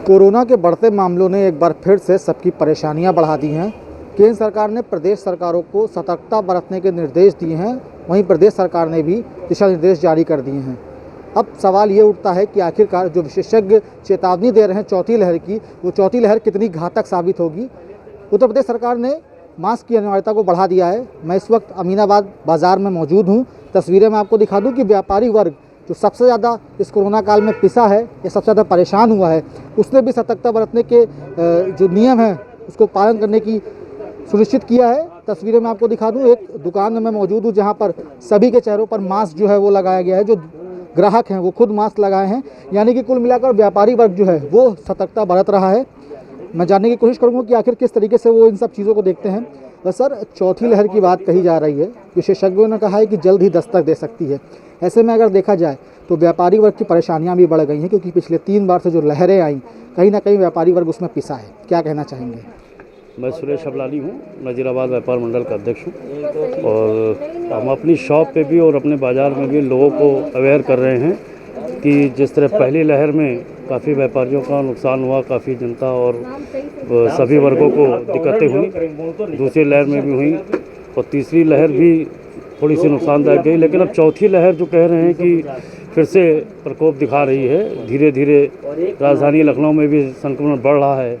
Corona के बढ़ते मामलों ने एक बार फिर से सबकी परेशानियां बढ़ा दी हैं। केंद्र सरकार ने प्रदेश सरकारों को सतर्कता बरतने के निर्देश दिए हैं, वहीं प्रदेश सरकार ने भी दिशा निर्देश जारी कर दिए हैं। अब सवाल ये उठता है कि आखिरकार जो विशेषज्ञ चेतावनी दे रहे हैं चौथी लहर की, वो चौथी लहर कितनी घातक साबित होगी। उत्तर प्रदेश सरकार ने मास्क की अनिवार्यता को बढ़ा दिया है। मैं इस वक्त अमीनाबाद बाज़ार में मौजूद हूँ। तस्वीरें मैं आपको दिखा दूँ कि व्यापारी वर्ग जो सबसे ज़्यादा इस कोरोना काल में पिसा है या सबसे ज़्यादा परेशान हुआ है, उसने भी सतर्कता बरतने के जो नियम हैं उसको पालन करने की सुनिश्चित किया है। तस्वीरें मैं आपको दिखा दूं, एक दुकान में मैं मौजूद हूं जहां पर सभी के चेहरों पर मास्क जो है वो लगाया गया है। जो ग्राहक हैं वो खुद मास्क लगाए हैं, यानी कि कुल मिलाकर व्यापारी वर्ग जो है वो सतर्कता बरत रहा है। मैं जानने की कोशिश करूँगा कि आखिर किस तरीके से वो इन सब चीज़ों को देखते हैं। सर, चौथी लहर की बात कही जा रही है, विशेषज्ञों ने कहा है कि जल्द ही दस्तक दे सकती है। ऐसे में अगर देखा जाए तो व्यापारी वर्ग की परेशानियां भी बढ़ गई हैं, क्योंकि पिछले 3 बार से जो लहरें आई, कहीं ना कहीं व्यापारी वर्ग उसमें पिसा है। क्या कहना चाहेंगे? मैं सुरेश अबलानी हूँ, नज़ीराबाद व्यापार मंडल का अध्यक्ष हूँ, और हम अपनी शॉप पे भी और अपने बाज़ार में भी लोगों को अवेयर कर रहे हैं कि जिस तरह पहली लहर में काफ़ी व्यापारियों का नुकसान हुआ, काफ़ी जनता और सभी वर्गों को दिक्कतें हुई, दूसरी लहर में भी हुई और तीसरी लहर भी थोड़ी सी नुकसानदायक गई। लेकिन अब चौथी लहर जो कह रहे हैं कि फिर से प्रकोप दिखा रही है, धीरे धीरे राजधानी लखनऊ में भी संक्रमण बढ़ रहा है,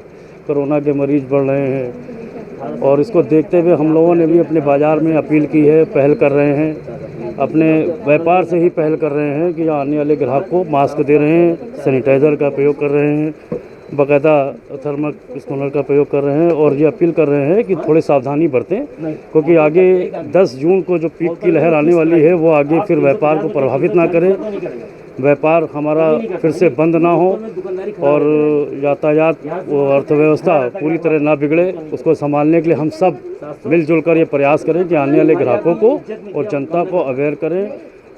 कोरोना के मरीज बढ़ रहे हैं, और इसको देखते हुए हम लोगों ने भी अपने बाज़ार में अपील की है, पहल कर रहे हैं, अपने व्यापार से ही पहल कर रहे हैं कि आने वाले ग्राहक को मास्क दे रहे हैं, सैनिटाइज़र का प्रयोग कर रहे हैं, बाकायदा थर्मल स्कैनर का प्रयोग कर रहे हैं, और ये अपील कर रहे हैं कि थोड़ी सावधानी बरतें, क्योंकि आगे 10 जून को जो पीक की लहर आने वाली है वो आगे फिर व्यापार को प्रभावित ना करे, व्यापार हमारा फिर से बंद ना हो और यातायात वो अर्थव्यवस्था पूरी तरह ना बिगड़े। उसको संभालने के लिए हम सब मिलजुल कर ये प्रयास करें कि आने वाले ग्राहकों को और जनता को अवेयर करें,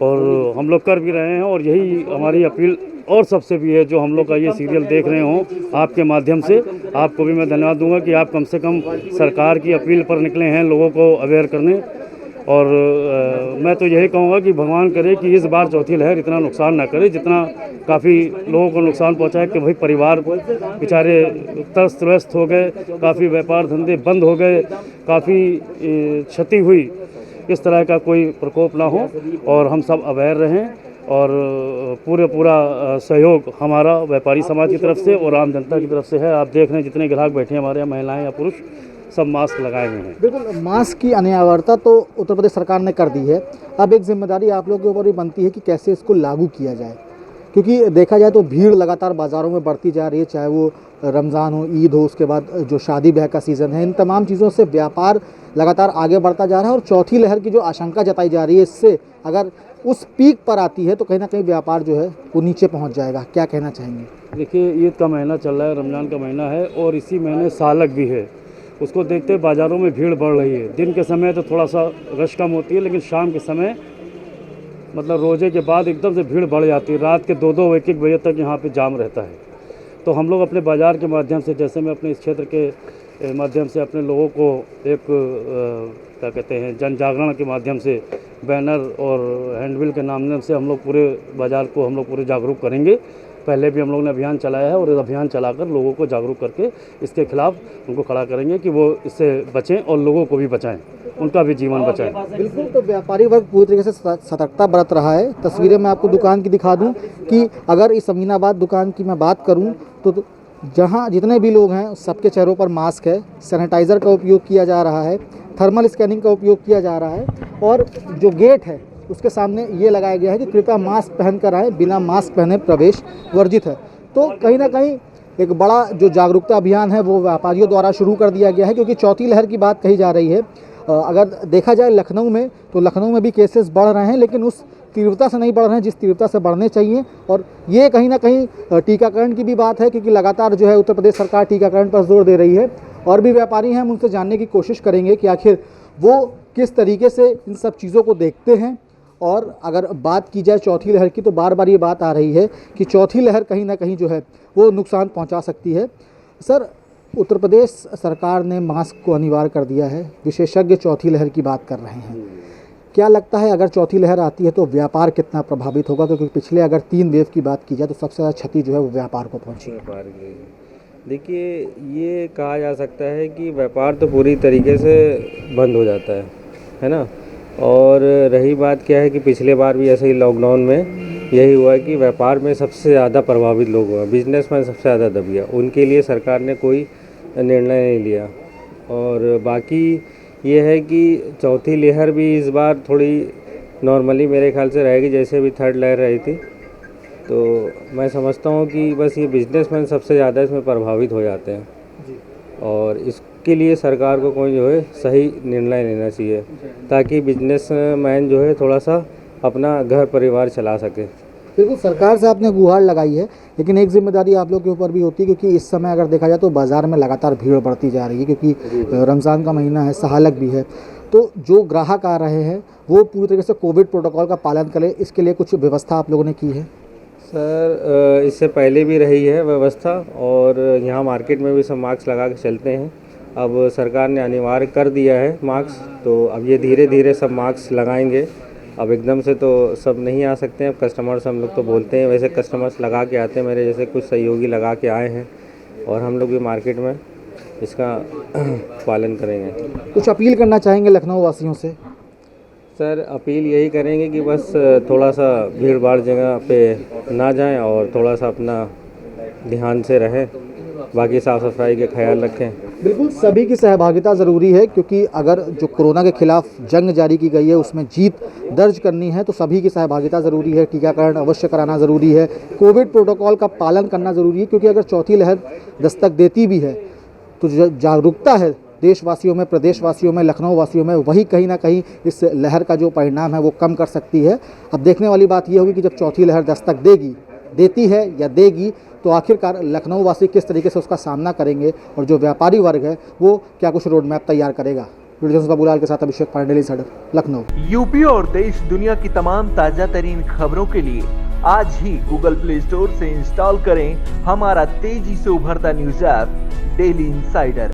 और हम लोग कर भी रहे हैं। और यही हमारी अपील और सबसे भी है, जो हम लोग का ये सीरियल देख रहे हों, आपके माध्यम से आपको भी मैं धन्यवाद दूंगा कि आप कम से कम सरकार की अपील पर निकले हैं लोगों को अवेयर करने। और मैं तो यही कहूँगा कि भगवान करे कि इस बार चौथी लहर इतना नुकसान ना करे जितना काफ़ी लोगों को नुकसान पहुँचा है, कि भाई परिवार बेचारे तस्त व्यस्त हो गए, काफ़ी व्यापार धंधे बंद हो गए, काफ़ी क्षति हुई। इस तरह का कोई प्रकोप ना हो और हम सब अवेयर रहें, और पूरा सहयोग हमारा व्यापारी समाज की तरफ से और आम जनता की तरफ से है। आप देख रहे हैं जितने ग्राहक बैठे हैं हमारे यहाँ, महिलाएं या पुरुष, सब मास्क लगाए हुए हैं। बिल्कुल, मास्क की अनिवार्यता तो उत्तर प्रदेश सरकार ने कर दी है। अब एक जिम्मेदारी आप लोगों के ऊपर भी बनती है कि कैसे इसको लागू किया जाए, क्योंकि देखा जाए तो भीड़ लगातार बाज़ारों में बढ़ती जा रही है, चाहे वो रमज़ान हो, ईद हो, उसके बाद जो शादी ब्याह का सीज़न है, इन तमाम चीज़ों से व्यापार लगातार आगे बढ़ता जा रहा है। और चौथी लहर की जो आशंका जताई जा रही है, इससे अगर उस पीक पर आती है तो कहीं ना कहीं व्यापार जो है वो नीचे पहुंच जाएगा। क्या कहना चाहेंगे? देखिए, ईद का महीना चल रहा है, रमज़ान का महीना है, और इसी महीने सालक भी है। उसको देखते बाज़ारों में भीड़ बढ़ रही है। दिन के समय तो थोड़ा सा रश कम होती है, लेकिन शाम के समय मतलब रोजे के बाद एकदम से भीड़ बढ़ जाती है। रात के 2-2 1-1 बजे तक यहाँ पे जाम रहता है। तो हम लोग अपने बाज़ार के माध्यम से, जैसे मैं अपने इस क्षेत्र के माध्यम से अपने लोगों को एक क्या कहते हैं, जन जागरण के माध्यम से बैनर और हैंडबिल के नाम से हम लोग पूरे बाज़ार को हम लोग पूरे जागरूक करेंगे। पहले भी हम लोगों ने अभियान चलाया है, और इस अभियान चलाकर लोगों को जागरूक करके इसके खिलाफ उनको खड़ा करेंगे कि वो इससे बचें और लोगों को भी बचाएं, उनका भी जीवन बचाएं। बिल्कुल, तो व्यापारी वर्ग पूरी तरीके से सतर्कता बरत रहा है। तस्वीरें मैं आपको दुकान की दिखा दूं कि अगर इस अमीनाबाद दुकान की मैं बात करूं तो जहां जितने भी लोग हैं सबके चेहरों पर मास्क है, सैनिटाइज़र का उपयोग किया जा रहा है, थर्मल स्कैनिंग का उपयोग किया जा रहा है, और जो गेट है उसके सामने ये लगाया गया है कि कृपया मास्क पहनकर आएँ, बिना मास्क पहने प्रवेश वर्जित है। तो कहीं ना कहीं एक बड़ा जो जागरूकता अभियान है वो व्यापारियों द्वारा शुरू कर दिया गया है, क्योंकि चौथी लहर की बात कही जा रही है। अगर देखा जाए लखनऊ में, तो लखनऊ में भी केसेस बढ़ रहे हैं, लेकिन उस तीव्रता से नहीं बढ़ रहे हैं जिस तीव्रता से बढ़ने चाहिए। और ये कहीं ना कहीं टीकाकरण की भी बात है, क्योंकि लगातार जो है उत्तर प्रदेश सरकार टीकाकरण पर जोर दे रही है। और भी व्यापारी हैं, हम उनसे जानने की कोशिश करेंगे कि आखिर वो किस तरीके से इन सब चीज़ों को देखते हैं। और अगर बात की जाए चौथी लहर की, तो बार बार ये बात आ रही है कि चौथी लहर कहीं ना कहीं जो है वो नुकसान पहुंचा सकती है। सर, उत्तर प्रदेश सरकार ने मास्क को अनिवार्य कर दिया है, विशेषज्ञ चौथी लहर की बात कर रहे हैं। क्या लगता है अगर चौथी लहर आती है तो व्यापार कितना प्रभावित होगा, क्योंकि पिछले अगर 3 वेव की बात की जाए तो सबसे ज़्यादा क्षति जो है वो व्यापार को पहुंची। व्यापार की देखिए, ये कहा जा सकता है कि व्यापार तो पूरी तरीके से बंद हो जाता है ना। और रही बात क्या है कि पिछले बार भी ऐसे ही लॉकडाउन में यही हुआ कि व्यापार में सबसे ज़्यादा प्रभावित लोग हुए, बिजनेसमैन सबसे ज़्यादा दब गया, उनके लिए सरकार ने कोई निर्णय नहीं लिया। और बाकी ये है कि चौथी लहर भी इस बार थोड़ी नॉर्मली मेरे ख्याल से रहेगी, जैसे भी थर्ड लहर रही थी। तो मैं समझता हूँ कि बस ये बिजनेसमैन सबसे ज़्यादा इसमें प्रभावित हो जाते हैं और इसके लिए सरकार को कोई जो है सही निर्णय लेना चाहिए ताकि बिजनेसमैन जो है थोड़ा सा अपना घर परिवार चला सके। बिल्कुल, सरकार से आपने गुहार लगाई है, लेकिन एक जिम्मेदारी आप लोग के ऊपर भी होती है, क्योंकि इस समय अगर देखा जाए तो बाज़ार में लगातार भीड़ बढ़ती जा रही है, क्योंकि रमज़ान का महीना है, सहालक भी है। तो जो ग्राहक आ रहे हैं वो पूरी तरीके से कोविड प्रोटोकॉल का पालन करें, इसके लिए कुछ व्यवस्था आप लोगों ने की है? सर, इससे पहले भी रही है व्यवस्था और यहाँ मार्केट में भी सब मास्क लगा के चलते हैं। अब सरकार ने अनिवार्य कर दिया है मास्क, तो अब ये धीरे धीरे सब मास्क लगाएंगे। अब एकदम से तो सब नहीं आ सकते हैं, अब कस्टमर्स हम लोग तो बोलते हैं, वैसे कस्टमर्स लगा के आते हैं, मेरे जैसे कुछ सहयोगी लगा के आए हैं और हम लोग भी मार्केट में इसका पालन करेंगे। कुछ अपील करना चाहेंगे लखनऊ वासियों से? सर, अपील यही करेंगे कि बस थोड़ा सा भीड़ भाड़ जगह पे ना जाएं और थोड़ा सा अपना ध्यान से रहें, बाकी साफ़ सफाई के ख्याल रखें। बिल्कुल, सभी की सहभागिता ज़रूरी है, क्योंकि अगर जो कोरोना के खिलाफ जंग जारी की गई है उसमें जीत दर्ज करनी है तो सभी की सहभागिता ज़रूरी है। टीकाकरण अवश्य कराना ज़रूरी है, कोविड प्रोटोकॉल का पालन करना ज़रूरी है, क्योंकि अगर चौथी लहर दस्तक देती भी है तो जागरूकता है देशवासियों में, प्रदेशवासियों में, लखनऊ वासियों में, वही कहीं ना कहीं इस लहर का जो परिणाम है वो कम कर सकती है। अब देखने वाली बात ये होगी कि जब चौथी लहर दस्तक देती है या देगी तो आखिरकार लखनऊ वासी किस तरीके से उसका सामना करेंगे और जो व्यापारी वर्ग है वो क्या कुछ रोड मैप तैयार करेगा। वीडियो बाबूलाल के साथ Abhishek Pandey, daily insider, Lucknow. UP और देश दुनिया की तमाम ताजा तरीन खबरों के लिए आज ही गूगल प्ले स्टोर से इंस्टॉल करें हमारा तेजी से उभरता न्यूज ऐप डेली इंसाइडर।